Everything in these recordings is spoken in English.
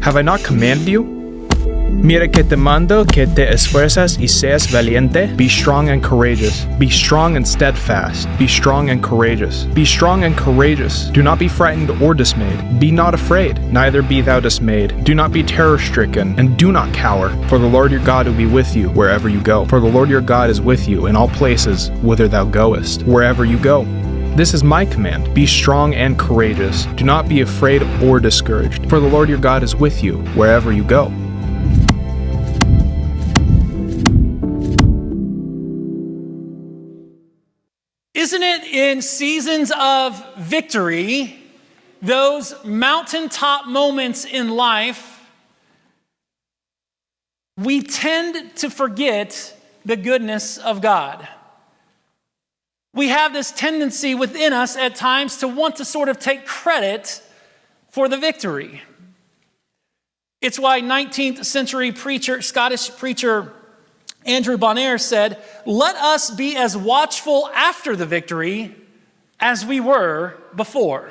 Have I not commanded you? Mira que te mando que te esfuerzas y seas valiente. Be strong and courageous. Be strong and steadfast. Be strong and courageous. Be strong and courageous. Do not be frightened or dismayed. Be not afraid, neither be thou dismayed. Do not be terror-stricken, and do not cower. For the Lord your God will be with you wherever you go. For the Lord your God is with you in all places whither thou goest, wherever you go. This is my command. Be strong and courageous. Do not be afraid or discouraged. For the Lord your God is with you wherever you go. Isn't it in seasons of victory, those mountaintop moments in life, we tend to forget the goodness of God? We have this tendency within us at times to want to sort of take credit for the victory. It's why 19th century Scottish preacher Andrew Bonar said, "Let us be as watchful after the victory as we were before."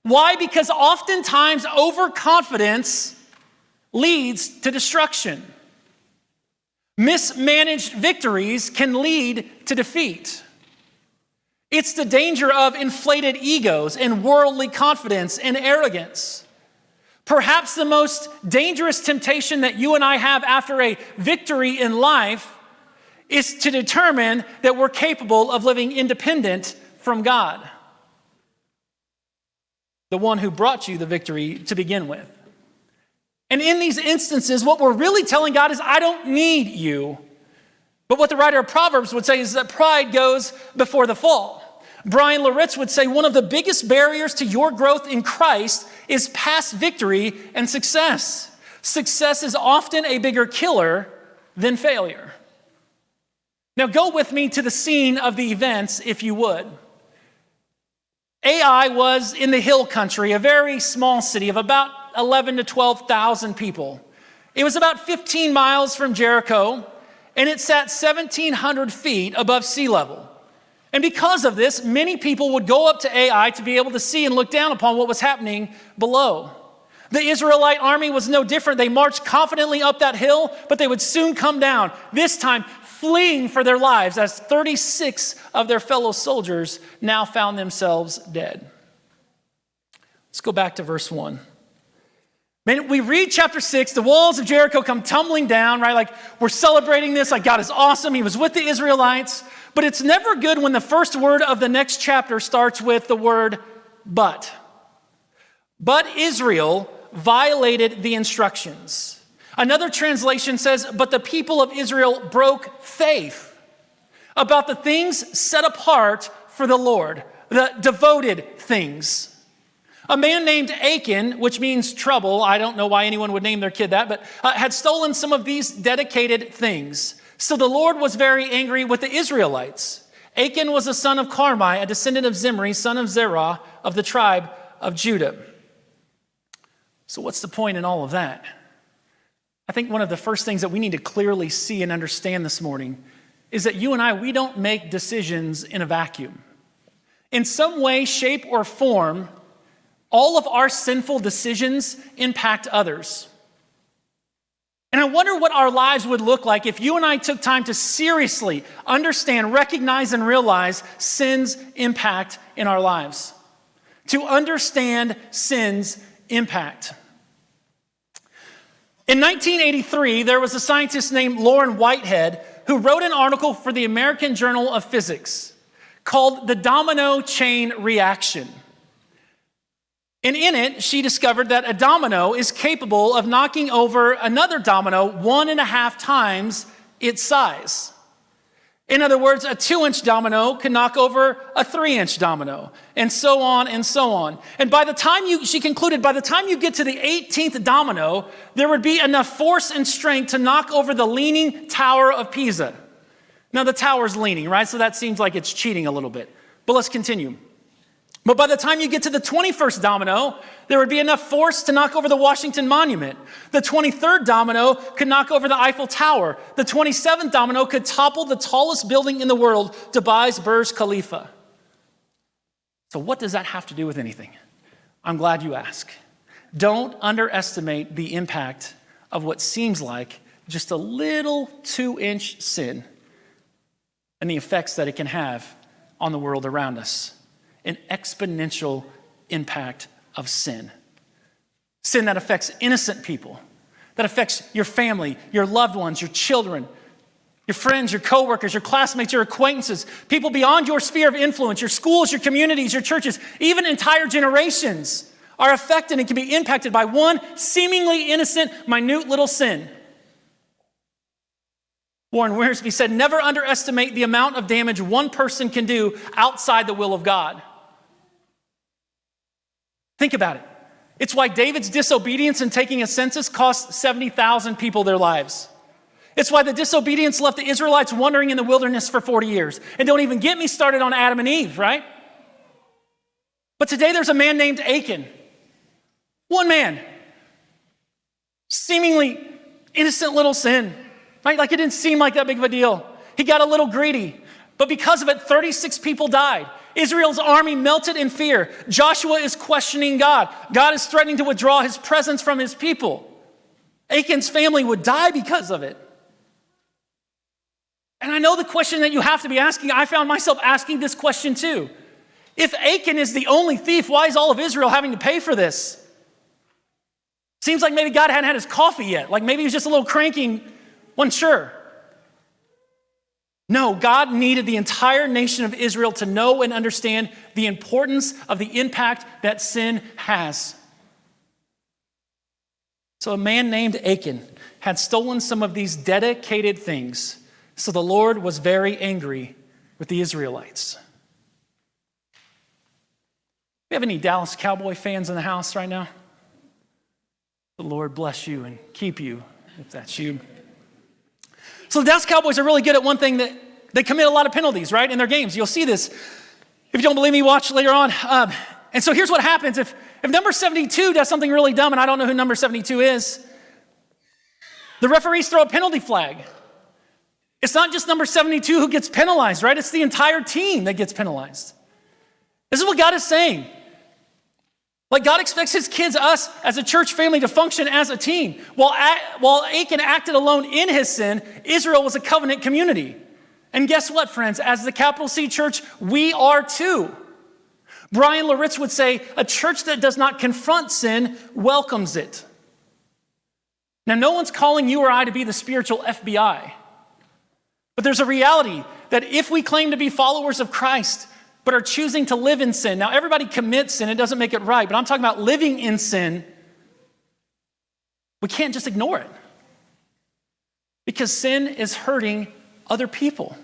Why? Because oftentimes overconfidence leads to destruction. Mismanaged victories can lead to defeat. It's the danger of inflated egos and worldly confidence and arrogance. Perhaps the most dangerous temptation that you and I have after a victory in life is to determine that we're capable of living independent from God, the one who brought you the victory to begin with. And in these instances, what we're really telling God is, I don't need you. But what the writer of Proverbs would say is that pride goes before the fall. Brian Loritz would say one of the biggest barriers to your growth in Christ is past victory and success. Success is often a bigger killer than failure. Now go with me to the scene of the events, if you would. Ai was in the hill country, a very small city of about 11 to 12,000 people. It was about 15 miles from Jericho, and it sat 1,700 feet above sea level. And because of this, many people would go up to Ai to be able to see and look down upon what was happening below. The Israelite army was no different. They marched confidently up that hill, but they would soon come down, this time fleeing for their lives as 36 of their fellow soldiers now found themselves dead. Let's go back to verse 1. Man, we read chapter 6, the walls of Jericho come tumbling down, right? Like, we're celebrating this, like God is awesome. He was with the Israelites. But it's never good when the first word of the next chapter starts with the word but. But Israel violated the instructions. Another translation says, but the people of Israel broke faith about the things set apart for the Lord, the devoted things. A man named Achan, which means trouble, I don't know why anyone would name their kid that, but had stolen some of these dedicated things. So the Lord was very angry with the Israelites. Achan was the son of Carmi, a descendant of Zimri, son of Zerah, of the tribe of Judah. So what's the point in all of that? I think one of the first things that we need to clearly see and understand this morning is that you and I, we don't make decisions in a vacuum. In some way, shape, or form, all of our sinful decisions impact others. And I wonder what our lives would look like if you and I took time to seriously understand, recognize, and realize sin's impact in our lives. To understand sin's impact. In 1983, there was a scientist named Lauren Whitehead who wrote an article for the American Journal of Physics called The Domino Chain Reaction. And in it, she discovered that a domino is capable of knocking over another domino 1.5 times its size. In other words, a 2-inch domino can knock over a 3-inch domino, and so on and so on. And she concluded, by the time you get to the 18th domino, there would be enough force and strength to knock over the leaning Tower of Pisa. Now, the tower's leaning, right? So that seems like it's cheating a little bit. But let's continue. But by the time you get to the 21st domino, there would be enough force to knock over the Washington Monument. The 23rd domino could knock over the Eiffel Tower. The 27th domino could topple the tallest building in the world, Dubai's Burj Khalifa. So what does that have to do with anything? I'm glad you ask. Don't underestimate the impact of what seems like just a little 2-inch sin and the effects that it can have on the world around us. An exponential impact of sin. Sin that affects innocent people, that affects your family, your loved ones, your children, your friends, your coworkers, your classmates, your acquaintances, people beyond your sphere of influence, your schools, your communities, your churches, even entire generations are affected and can be impacted by one seemingly innocent, minute little sin. Warren Wiersbe said, never underestimate the amount of damage one person can do outside the will of God. Think about it. It's why David's disobedience in taking a census cost 70,000 people their lives. It's why the disobedience left the Israelites wandering in the wilderness for 40 years. And don't even get me started on Adam and Eve, right? But today there's a man named Achan. One man. Seemingly innocent little sin, right? Like it didn't seem like that big of a deal. He got a little greedy. But because of it, 36 people died. Israel's army melted in fear. Joshua is questioning God. God is threatening to withdraw his presence from his people. Achan's family would die because of it. And I know the question that you have to be asking, I found myself asking this question too. If Achan is the only thief, why is all of Israel having to pay for this? Seems like maybe God hadn't had his coffee yet. Like maybe he was just a little cranky and wasn't sure. No, God needed the entire nation of Israel to know and understand the importance of the impact that sin has. So a man named Achan had stolen some of these dedicated things. So the Lord was very angry with the Israelites. We have any Dallas Cowboy fans in the house right now? The Lord bless you and keep you, if that's you. So the Dallas Cowboys are really good at one thing, that they commit a lot of penalties, right, in their games. You'll see this. If you don't believe me, watch later on. And so here's what happens. If number 72 does something really dumb, and I don't know who number 72 is, the referees throw a penalty flag. It's not just number 72 who gets penalized, right? It's the entire team that gets penalized. This is what God is saying. Like God expects his kids, us, as a church family to function as a team. While Achan acted alone in his sin, Israel was a covenant community. And guess what, friends? As the capital C church, we are too. Brian Loritz would say, a church that does not confront sin welcomes it. Now, no one's calling you or I to be the spiritual FBI. But there's a reality that if we claim to be followers of Christ, but are choosing to live in sin. Now, everybody commits sin. It doesn't make it right. But I'm talking about living in sin. We can't just ignore it. Because sin is hurting other people.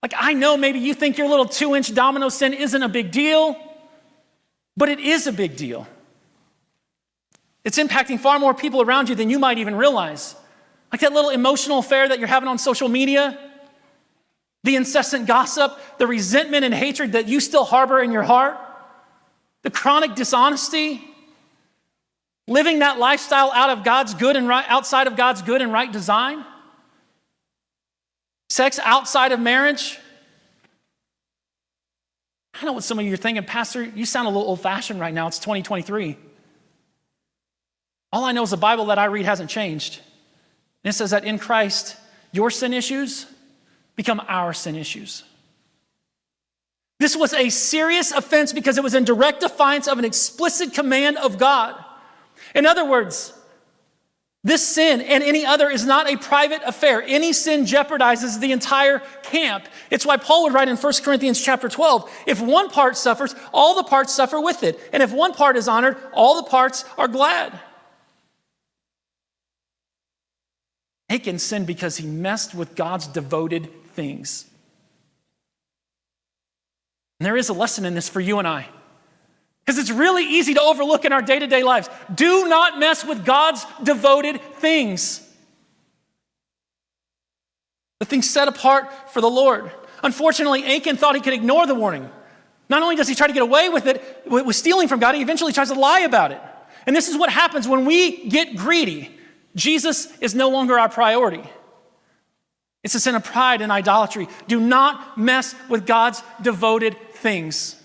Like, I know maybe you think your little 2-inch domino sin isn't a big deal, but it is a big deal. It's impacting far more people around you than you might even realize. Like that little emotional affair that you're having on social media, the incessant gossip, the resentment and hatred that you still harbor in your heart, the chronic dishonesty, living that lifestyle out of God's good and right, outside of God's good and right design, sex outside of marriage. I know what some of you are thinking, Pastor, you sound a little old-fashioned right now. It's 2023. All I know is the Bible that I read hasn't changed. And it says that in Christ, your sin issues become our sin issues. This was a serious offense because it was in direct defiance of an explicit command of God. In other words, this sin and any other is not a private affair. Any sin jeopardizes the entire camp. It's why Paul would write in 1 Corinthians chapter 12, if one part suffers, all the parts suffer with it. And if one part is honored, all the parts are glad. Achan sinned because he messed with God's devoted things. And there is a lesson in this for you and I. Because it's really easy to overlook in our day-to-day lives. Do not mess with God's devoted things. The things set apart for the Lord. Unfortunately, Achan thought he could ignore the warning. Not only does he try to get away with it, with stealing from God, he eventually tries to lie about it. And this is what happens when we get greedy. Jesus is no longer our priority. It's a sin of pride and idolatry. Do not mess with God's devoted things.